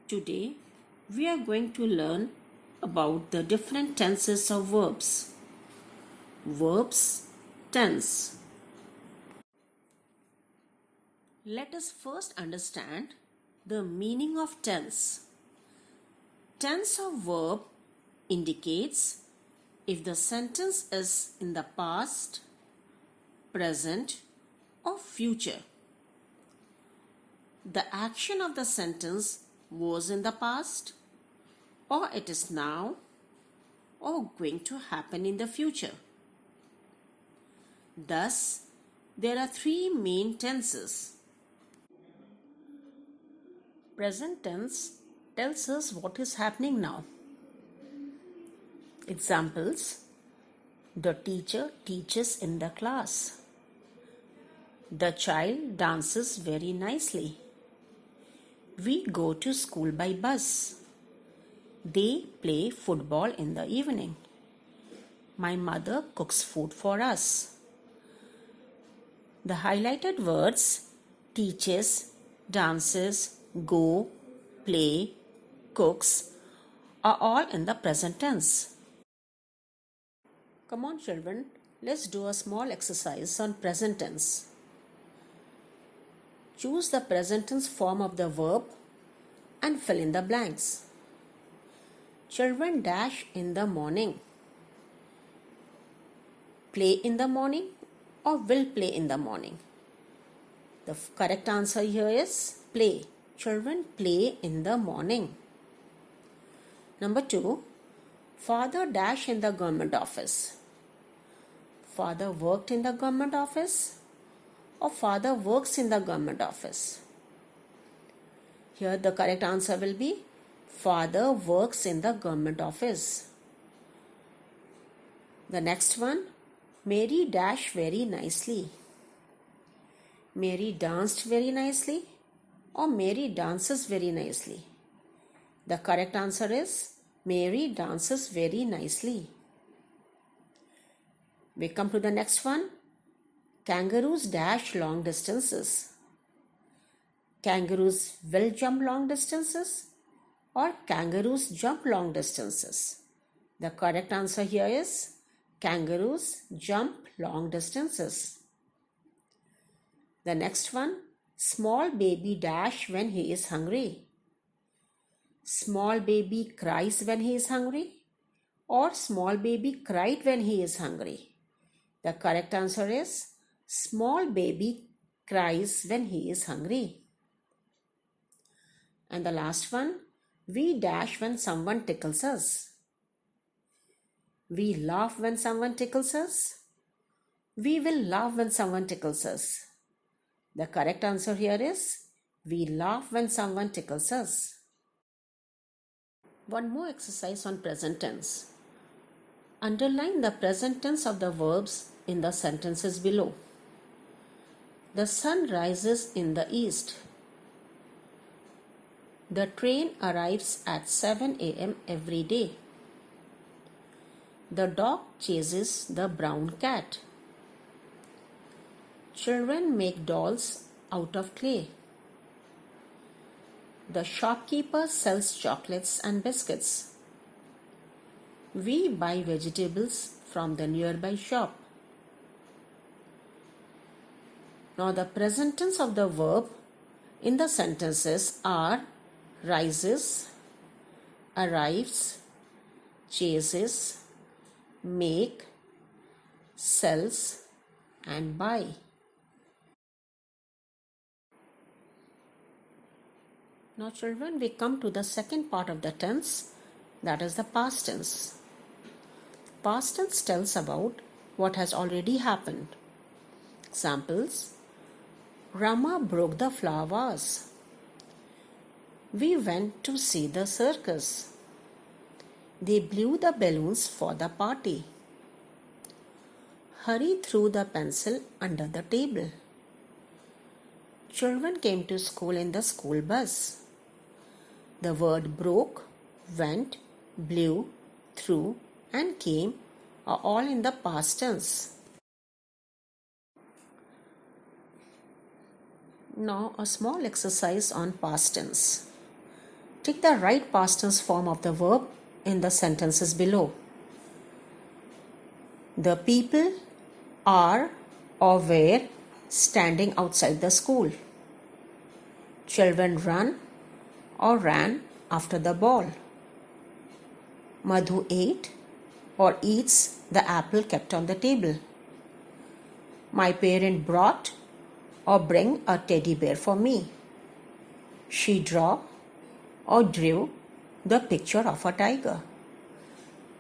Today, we are going to learn about the different tenses of verbs. Verbs, tense. Let us first understand the meaning of tense. Tense of verb indicates if the sentence is in the past, present, or future. The action of the sentence was in the past, or it is now, or going to happen in the future. Thus, there are three main tenses. Present tense tells us what is happening now. Examples: the teacher teaches in the class. The child dances very nicely. We go to school by bus. They play football in the evening. My mother cooks food for us. The highlighted words teaches, dances, go, play, cooks are all in the present tense. Come on children, let's do a small exercise on present tense. Choose the present tense form of the verb and fill in the blanks. Children dash in the morning. Play in the morning or will play in the morning? The correct answer here is play. Children play in the morning. Number 2, father dash in the government office. Father worked in the government office or father works in the government office? Here the correct answer will be father works in the government office. The next one, Mary dashed very nicely. Mary danced very nicely or Mary dances very nicely? The correct answer is Mary dances very nicely. We come to the next one. Kangaroos dash long distances. Kangaroos will jump long distances or kangaroos jump long distances? The correct answer here is kangaroos jump long distances. The next one, small baby dash when he is hungry. Small baby cries when he is hungry or small baby cried when he is hungry? The correct answer is small baby cries when he is hungry. And the last one, we dash when someone tickles us. We laugh when someone tickles us. We will laugh when someone tickles us. The correct answer here is we laugh when someone tickles us. One more exercise on present tense. Underline the present tense of the verbs in the sentences below. The sun rises in the east. The train arrives at 7 a.m. every day. The dog chases the brown cat. Children make dolls out of clay. The shopkeeper sells chocolates and biscuits. We buy vegetables from the nearby shop. Now the present tense of the verb in the sentences are rises, arrives, chases, make, sells, and buy. Now children, we come to the second part of the tense, that is the past tense. Past tense tells about what has already happened. Examples: Rama broke the flower vase. We went to see the circus. They blew the balloons for the party. Hari threw the pencil under the table. Children came to school in the school bus. The word broke, went, blew, threw, and came are all in the past tense. Now a small exercise on past tense. Take the right past tense form of the verb in the sentences below. The people are or were standing outside the school. Children run or ran after the ball. Madhu ate or eats the apple kept on the table. My parent brought or bring a teddy bear for me. She draw or drew the picture of a tiger.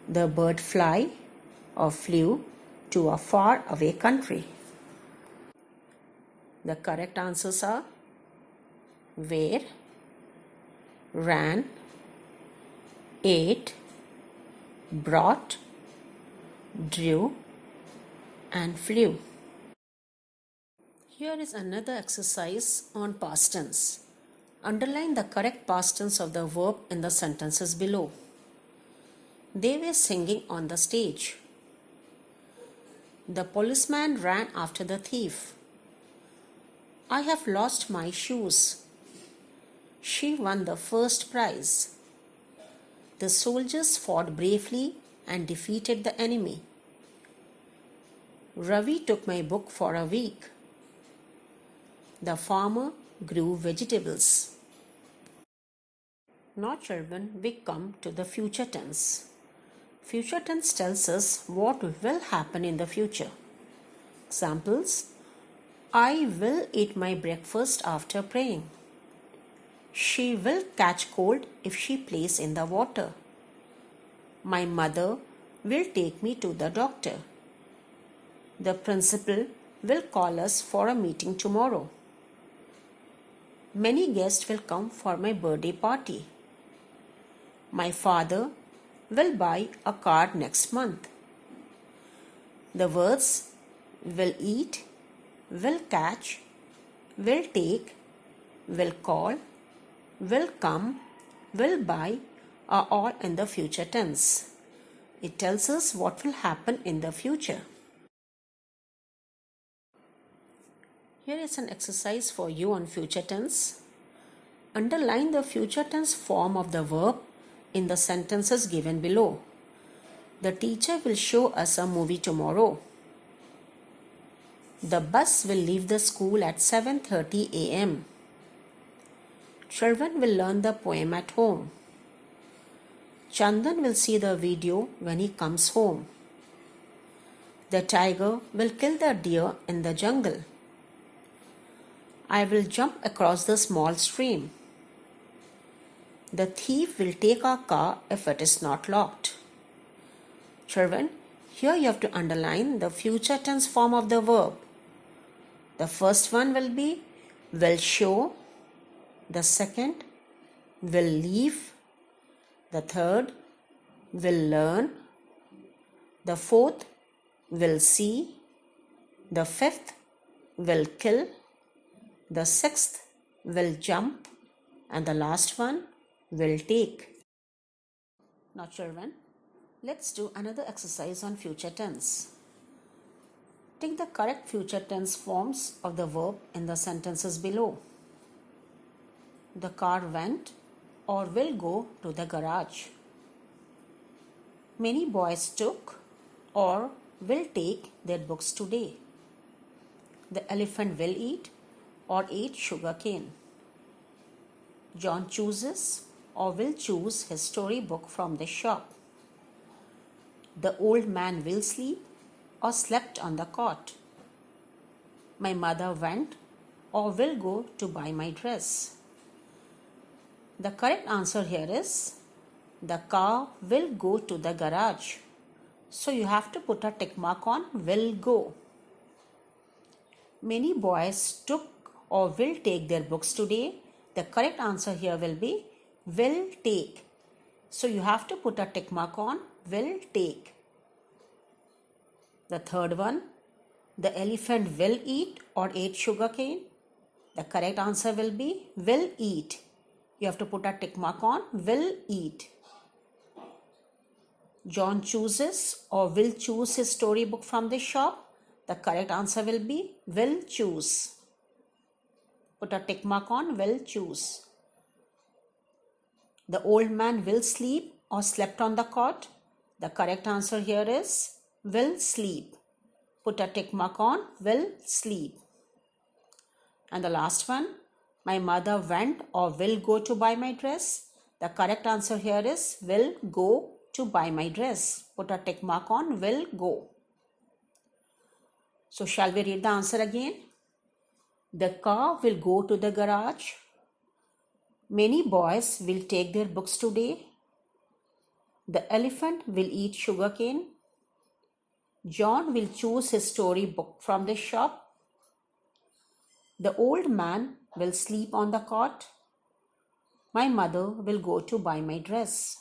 The bird fly or flew to a far away country. The correct answers are where, ran, ate, brought, drew, and flew. Here is another exercise on past tense. Underline the correct past tense of the verb in the sentences below. They were singing on the stage. The policeman ran after the thief. I have lost my shoes. She won the first prize. The soldiers fought bravely and defeated the enemy. Ravi took my book for a week. The farmer grew vegetables. Now, children, we come to the future tense. Future tense tells us what will happen in the future. Examples: I will eat my breakfast after praying. She will catch cold if she plays in the water. My mother will take me to the doctor. The principal will call us for a meeting tomorrow. Many guests will come for my birthday party. My father will buy a car next month. The words will eat, will catch, will take, will call, will come, will buy are all in the future tense. It tells us what will happen in the future. Here is an exercise for you on future tense. Underline the future tense form of the verb in the sentences given below. The teacher will show us a movie tomorrow. The bus will leave the school at 7:30 a.m. Children will learn the poem at home. Chandan will see the video when he comes home. The tiger will kill the deer in the jungle. I will jump across the small stream. The thief will take our car if it is not locked. Children, here you have to underline the future tense form of the verb. The first one will be will show. The second will leave. The third will learn. The fourth will see. The fifth will kill. The sixth will jump. And the last one will take. Now, children, let's do another exercise on future tense. Take the correct future tense forms of the verb in the sentences below. The car went or will go to the garage. Many boys took or will take their books today. The elephant will eat or ate sugar cane. John chooses or will choose his storybook from the shop. The old man will sleep or slept on the cot. My mother went or will go to buy my dress. The correct answer here is the car will go to the garage. So you have to put a tick mark on will go. Many boys took or will take their books today. The correct answer here will be will take. So you have to put a tick mark on will take. The third one, the elephant will eat or ate sugar cane. The correct answer will be will eat. You have to put a tick mark on will eat. John chooses or will choose his storybook from the shop. The correct answer will be will choose. Put a tick mark on will choose. The old man will sleep or slept on the cot. The correct answer here is will sleep. Put a tick mark on will sleep. And the last one, my mother went or will go to buy my dress. The correct answer here is will go to buy my dress. Put a tick mark on will go. So shall we read the answer again? The car will go to the garage. Many boys will take their books today. The elephant will eat sugarcane. John will choose his story book from the shop. The old man will sleep on the cot. My mother will go to buy my dress.